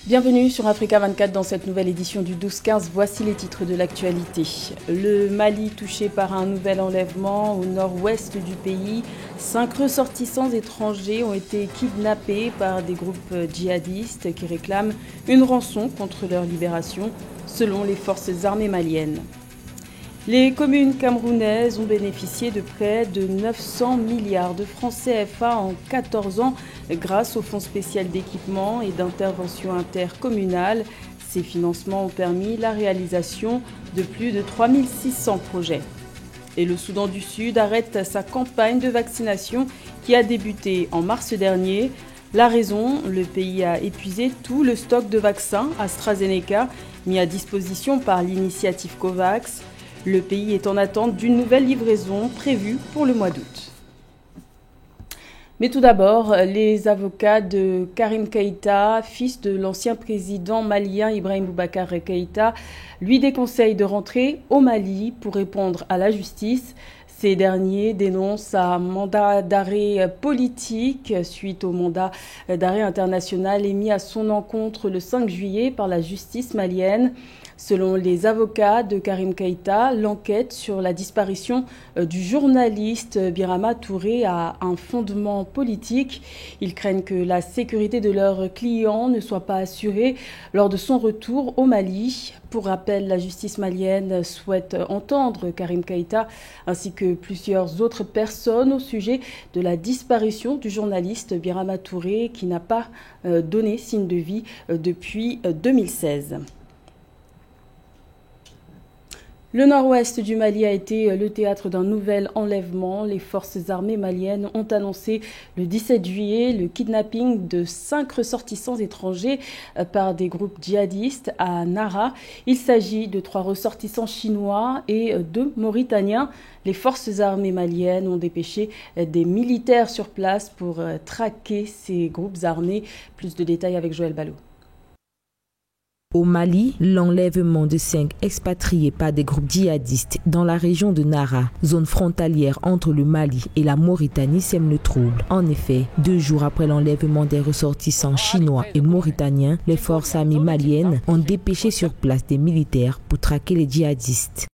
Bienvenue sur Africa 24 dans cette nouvelle édition du 12-15. Voici les titres de l'actualité. Le Mali touché par un nouvel enlèvement au nord-ouest du pays. 5 ressortissants étrangers ont été kidnappés par des groupes djihadistes qui réclament une rançon contre leur libération, selon les forces armées maliennes. Les communes camerounaises ont bénéficié de près de 900 milliards de francs CFA en 14 ans grâce au Fonds spécial d'équipement et d'intervention intercommunale. Ces financements ont permis la réalisation de plus de 3600 projets. Et le Soudan du Sud arrête sa campagne de vaccination qui a débuté en mars dernier. La raison, le pays a épuisé tout le stock de vaccins AstraZeneca mis à disposition par l'initiative COVAX. Le pays est en attente d'une nouvelle livraison prévue pour le mois d'août. Mais tout d'abord, les avocats de Karim Keïta, fils de l'ancien président malien Ibrahim Boubacar Keïta, lui déconseillent de rentrer au Mali pour répondre à la justice. Ces derniers dénoncent un mandat d'arrêt politique suite au mandat d'arrêt international émis à son encontre le 5 juillet par la justice malienne. Selon les avocats de Karim Keïta, l'enquête sur la disparition du journaliste Birama Touré a un fondement politique. Ils craignent que la sécurité de leurs clients ne soit pas assurée lors de son retour au Mali. Pour rappel, la justice malienne souhaite entendre Karim Keïta ainsi que plusieurs autres personnes au sujet de la disparition du journaliste Birama Touré qui n'a pas donné signe de vie depuis 2016. Le nord-ouest du Mali a été le théâtre d'un nouvel enlèvement. Les forces armées maliennes ont annoncé le 17 juillet le kidnapping de 5 ressortissants étrangers par des groupes djihadistes à Nara. Il s'agit de 3 ressortissants chinois et 2 Mauritaniens. Les forces armées maliennes ont dépêché des militaires sur place pour traquer ces groupes armés. Plus de détails avec Joël Ballot. Au Mali, l'enlèvement de 5 expatriés par des groupes djihadistes dans la région de Nara, zone frontalière entre le Mali et la Mauritanie, sème le trouble. En effet, 2 jours après l'enlèvement des ressortissants chinois et mauritaniens, les forces armées maliennes ont dépêché sur place des militaires pour traquer les djihadistes.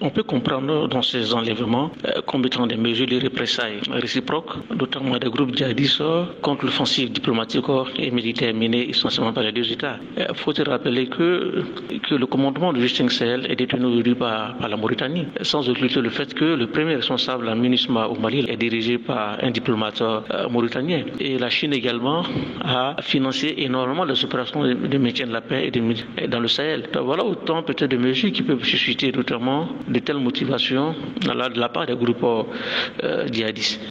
On peut comprendre dans ces enlèvements comme étant des mesures de représailles réciproques, notamment des groupes djihadistes contre l'offensive diplomatique et militaire menée essentiellement par les 2 États. Il faut se rappeler que le commandement du G5 Sahel est détenu aujourd'hui par la Mauritanie, sans occulter le fait que le premier responsable en MINUSMA au Mali est dirigé par un diplomate mauritanien. Et la Chine également a financé énormément les opérations de maintien de la paix dans le Sahel. Donc voilà autant peut-être de mesures qui peuvent susciter notamment de telles motivations de la part des groupes djihadistes.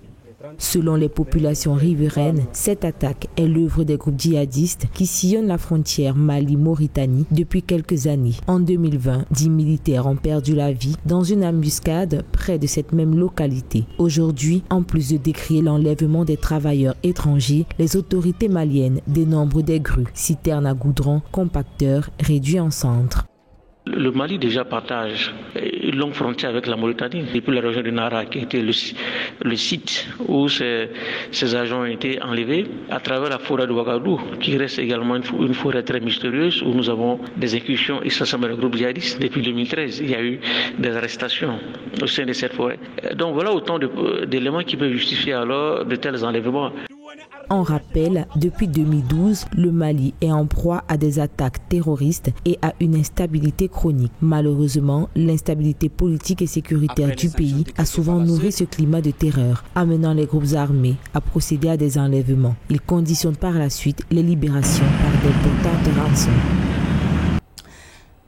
Selon les populations riveraines, cette attaque est l'œuvre des groupes djihadistes qui sillonnent la frontière Mali-Mauritanie depuis quelques années. En 2020, 10 militaires ont perdu la vie dans une embuscade près de cette même localité. Aujourd'hui, en plus de décrier l'enlèvement des travailleurs étrangers, les autorités maliennes dénombrent des grues, citernes à goudron, compacteurs réduits en cendres. Le Mali déjà partage une longue frontière avec la Mauritanie, depuis la région de Nara, qui était le site où ces agents ont été enlevés, à travers la forêt de Ouagadougou, qui reste également une forêt très mystérieuse, où nous avons des incursions essentiellement de groupes djihadistes. Depuis 2013, il y a eu des arrestations au sein de cette forêt. Donc voilà autant d'éléments qui peuvent justifier alors de tels enlèvements. En rappel, depuis 2012, le Mali est en proie à des attaques terroristes et à une instabilité chronique. Malheureusement, l'instabilité politique et sécuritaire du pays a souvent nourri ce climat de terreur, amenant les groupes armés à procéder à des enlèvements. Ils conditionnent par la suite les libérations par d'importantes rançons.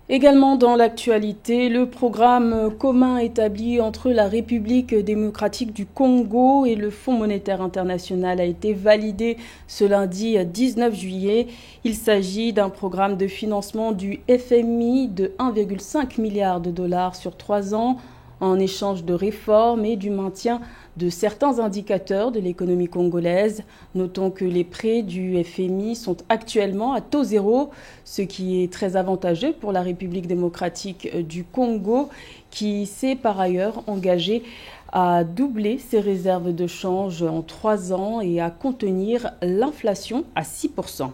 Également dans l'actualité, le programme commun établi entre la République démocratique du Congo et le Fonds monétaire international a été validé ce lundi 19 juillet. Il s'agit d'un programme de financement du FMI de 1,5 milliard de dollars sur 3 ans en échange de réformes et du maintien de certains indicateurs de l'économie congolaise. Notons que les prêts du FMI sont actuellement à taux zéro, ce qui est très avantageux pour la République démocratique du Congo, qui s'est par ailleurs engagée à doubler ses réserves de change en 3 ans et à contenir l'inflation à 6%.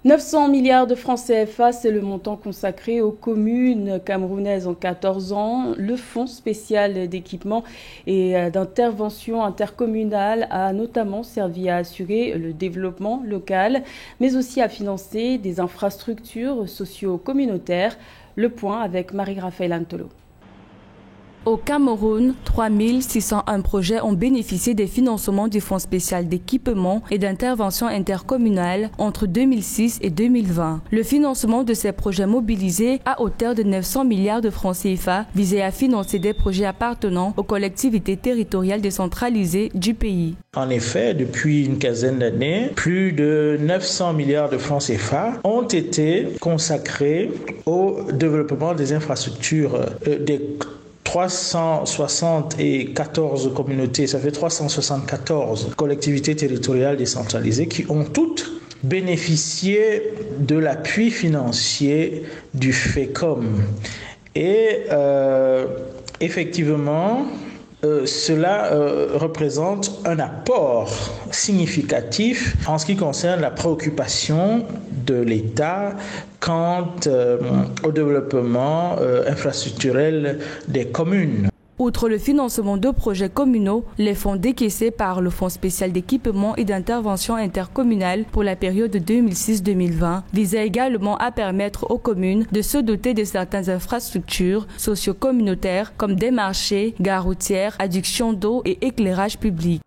900 milliards de francs CFA, c'est le montant consacré aux communes camerounaises en 14 ans. Le Fonds spécial d'équipement et d'intervention intercommunale a notamment servi à assurer le développement local, mais aussi à financer des infrastructures socio-communautaires. Le point avec Marie-Raphaël Antolo. Au Cameroun, 3601 projets ont bénéficié des financements du Fonds spécial d'équipement et d'intervention intercommunale entre 2006 et 2020. Le financement de ces projets mobilisés à hauteur de 900 milliards de francs CFA visait à financer des projets appartenant aux collectivités territoriales décentralisées du pays. En effet, depuis une quinzaine d'années, plus de 900 milliards de francs CFA ont été consacrés au développement des infrastructures des 374 communautés, ça fait 374 collectivités territoriales décentralisées qui ont toutes bénéficié de l'appui financier du FECOM. Et effectivement, cela représente un apport significatif en ce qui concerne la préoccupation de l'État quant au développement infrastructurel des communes. Outre le financement de projets communaux, les fonds décaissés par le Fonds spécial d'équipement et d'intervention intercommunale pour la période 2006-2020 visaient également à permettre aux communes de se doter de certaines infrastructures socio-communautaires comme des marchés, gares routières, adduction d'eau et éclairage public.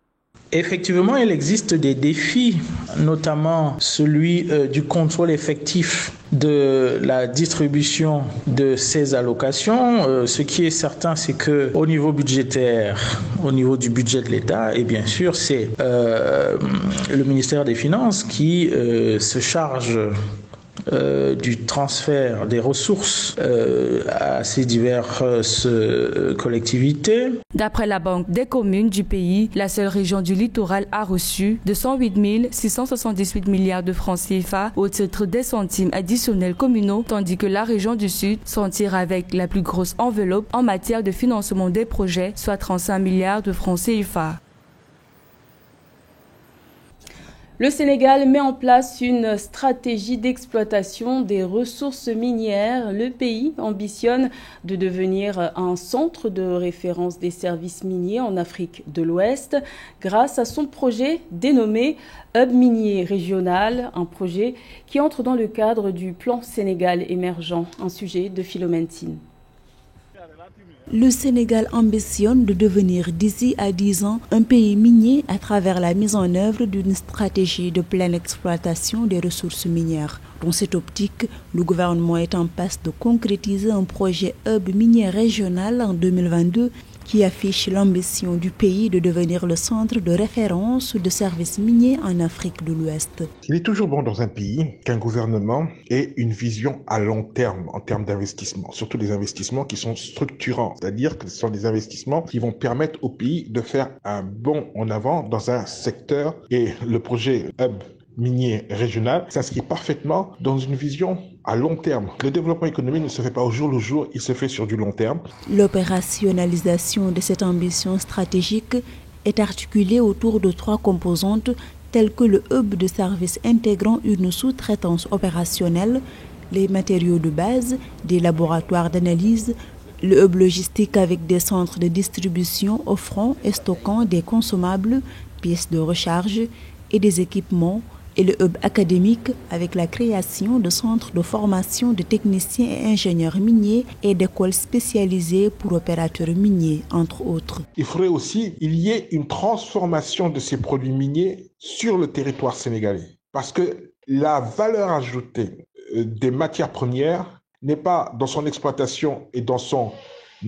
Effectivement, il existe des défis, notamment celui du contrôle effectif de la distribution de ces allocations. Ce qui est certain, c'est que au niveau budgétaire, au niveau du budget de l'État, et bien sûr, c'est le ministère des Finances qui se charge du transfert des ressources à ces diverses collectivités. D'après la Banque des communes du pays, la seule région du littoral a reçu 208 678 milliards de francs CFA au titre des centimes additionnels communaux, tandis que la région du Sud s'en tire avec la plus grosse enveloppe en matière de financement des projets, soit 35 milliards de francs CFA. Le Sénégal met en place une stratégie d'exploitation des ressources minières. Le pays ambitionne de devenir un centre de référence des services miniers en Afrique de l'Ouest grâce à son projet dénommé Hub minier régional, un projet qui entre dans le cadre du plan Sénégal émergent, un sujet de Philomène Tine. Le Sénégal ambitionne de devenir d'ici à 10 ans un pays minier à travers la mise en œuvre d'une stratégie de pleine exploitation des ressources minières. Dans cette optique, le gouvernement est en passe de concrétiser un projet hub minier régional en 2022 qui affiche l'ambition du pays de devenir le centre de référence de services miniers en Afrique de l'Ouest. Il est toujours bon dans un pays qu'un gouvernement ait une vision à long terme en termes d'investissement, surtout des investissements qui sont structurants, c'est-à-dire que ce sont des investissements qui vont permettre au pays de faire un bond en avant dans un secteur, et le projet Hub minier régional s'inscrit parfaitement dans une vision à long terme. Le développement économique ne se fait pas au jour le jour, il se fait sur du long terme. L'opérationnalisation de cette ambition stratégique est articulée autour de 3 composantes telles que le hub de services intégrant une sous-traitance opérationnelle, les matériaux de base, des laboratoires d'analyse, le hub logistique avec des centres de distribution offrant et stockant des consommables, pièces de recharge et des équipements, et le hub académique avec la création de centres de formation de techniciens et ingénieurs miniers et d'écoles spécialisées pour opérateurs miniers, entre autres. Il faudrait aussi qu'il y ait une transformation de ces produits miniers sur le territoire sénégalais. Parce que la valeur ajoutée des matières premières n'est pas dans son exploitation et dans son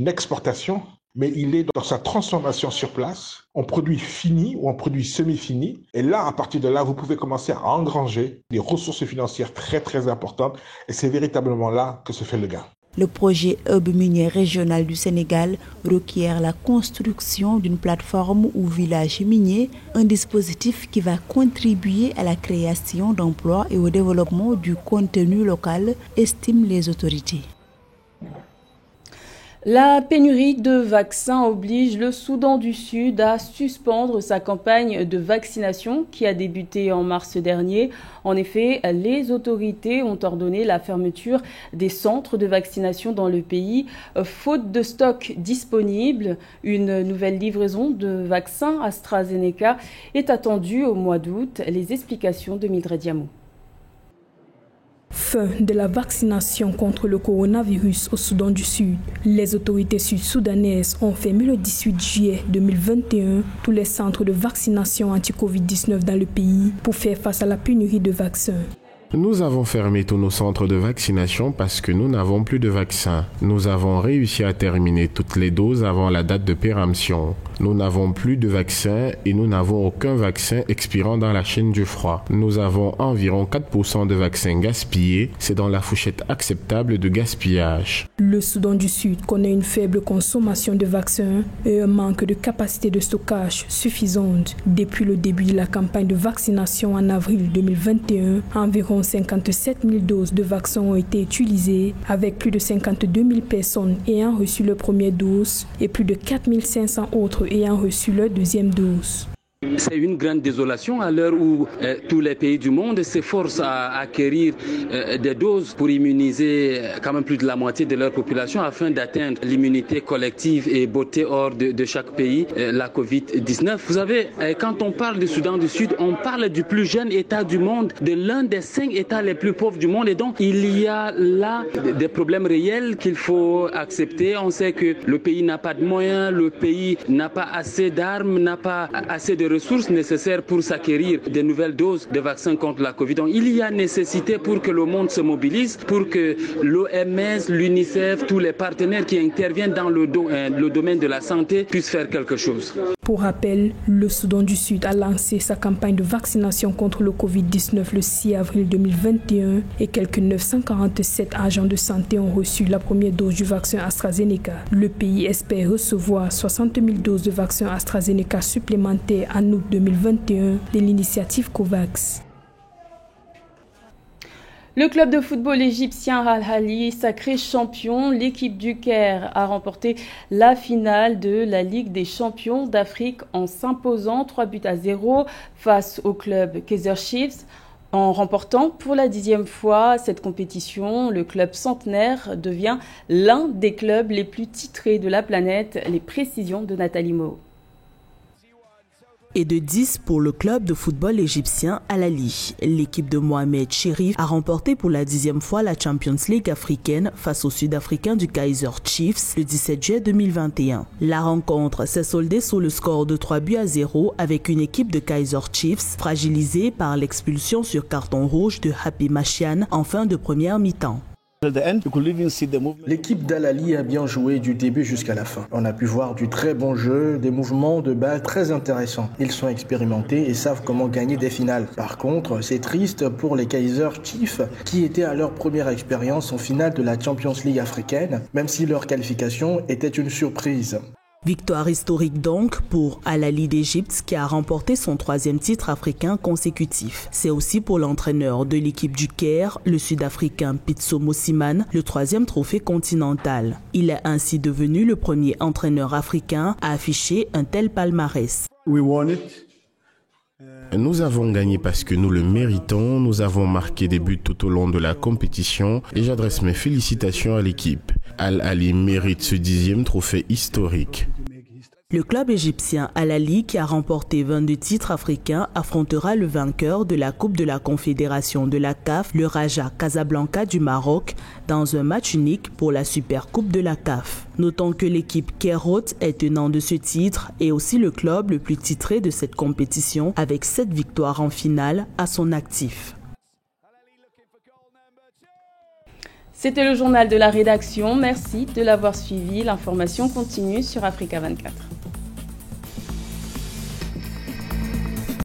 exportation, mais il est dans sa transformation sur place, en produit fini ou en produit semi-fini. Et là, à partir de là, vous pouvez commencer à engranger des ressources financières très très importantes. Et c'est véritablement là que se fait le gain. Le projet Hub minier régional du Sénégal requiert la construction d'une plateforme ou village minier, un dispositif qui va contribuer à la création d'emplois et au développement du contenu local, estiment les autorités. La pénurie de vaccins oblige le Soudan du Sud à suspendre sa campagne de vaccination qui a débuté en mars dernier. En effet, les autorités ont ordonné la fermeture des centres de vaccination dans le pays, faute de stock disponible. Une nouvelle livraison de vaccins AstraZeneca est attendue au mois d'août. Les explications de Mildred Diamou. Fin de la vaccination contre le coronavirus au Soudan du Sud. Les autorités sud-soudanaises ont fermé le 18 juillet 2021 tous les centres de vaccination anti-Covid-19 dans le pays pour faire face à la pénurie de vaccins. Nous avons fermé tous nos centres de vaccination parce que nous n'avons plus de vaccins. Nous avons réussi à terminer toutes les doses avant la date de péremption. Nous n'avons plus de vaccins et nous n'avons aucun vaccin expirant dans la chaîne du froid. Nous avons environ 4% de vaccins gaspillés. C'est dans la fourchette acceptable de gaspillage. Le Soudan du Sud connaît une faible consommation de vaccins et un manque de capacité de stockage suffisante. Depuis le début de la campagne de vaccination en avril 2021, environ 57 000 doses de vaccins ont été utilisées, avec plus de 52 000 personnes ayant reçu leur première dose et plus de 4 500 autres ayant reçu leur deuxième dose. C'est une grande désolation à l'heure où tous les pays du monde s'efforcent à acquérir des doses pour immuniser quand même plus de la moitié de leur population afin d'atteindre l'immunité collective et botter hors de chaque pays la Covid-19. Vous savez, quand on parle du Soudan du Sud, on parle du plus jeune État du monde, de l'un des 5 États les plus pauvres du monde. Et donc, il y a là des problèmes réels qu'il faut accepter. On sait que le pays n'a pas de moyens, le pays n'a pas assez d'armes, n'a pas assez de ressources nécessaires pour s'acquérir de nouvelles doses de vaccins contre la Covid. Donc, il y a nécessité pour que le monde se mobilise, pour que l'OMS, l'UNICEF, tous les partenaires qui interviennent dans le domaine de la santé puissent faire quelque chose. Pour rappel, le Soudan du Sud a lancé sa campagne de vaccination contre le Covid-19 le 6 avril 2021 et quelques 947 agents de santé ont reçu la première dose du vaccin AstraZeneca. Le pays espère recevoir 60 000 doses de vaccin AstraZeneca supplémentaires en août 2021 de l'initiative COVAX. Le club de football égyptien Al-Ahly, sacré champion, l'équipe du Caire a remporté la finale de la Ligue des champions d'Afrique en s'imposant 3-0 face au club Kaizer Chiefs. En remportant pour la 10e fois cette compétition, le club centenaire devient l'un des clubs les plus titrés de la planète. Les précisions de Nathalie Moho. Et de 10 pour le club de football égyptien Al-Ahly. L'équipe de Mohamed Cherif a remporté pour la 10e fois la Champions League africaine face aux Sud-Africains du Kaizer Chiefs le 17 juillet 2021. La rencontre s'est soldée sur le score de 3-0 avec une équipe de Kaizer Chiefs fragilisée par l'expulsion sur carton rouge de Happy Machian en fin de première mi-temps. L'équipe d'Al-Ahly a bien joué du début jusqu'à la fin. On a pu voir du très bon jeu, des mouvements de balle très intéressants. Ils sont expérimentés et savent comment gagner des finales. Par contre, c'est triste pour les Kaizer Chiefs qui étaient à leur première expérience en finale de la Champions League africaine, même si leur qualification était une surprise. Victoire historique donc pour Al-Ahly d'Égypte qui a remporté son 3e titre africain consécutif. C'est aussi pour l'entraîneur de l'équipe du Caire, le Sud-Africain Pitso Mosimane, le 3e trophée continental. Il est ainsi devenu le premier entraîneur africain à afficher un tel palmarès. Nous avons gagné parce que nous le méritons, nous avons marqué des buts tout au long de la compétition et j'adresse mes félicitations à l'équipe. Al-Ahly mérite ce 10e trophée historique. Le club égyptien Al-Ahly, qui a remporté 22 titres africains, affrontera le vainqueur de la Coupe de la Confédération de la CAF, le Raja Casablanca du Maroc, dans un match unique pour la Super Coupe de la CAF. Notons que l'équipe Kairote est tenant de ce titre et aussi le club le plus titré de cette compétition avec 7 victoires en finale à son actif. C'était le journal de la rédaction. Merci de l'avoir suivi. L'information continue sur Africa 24.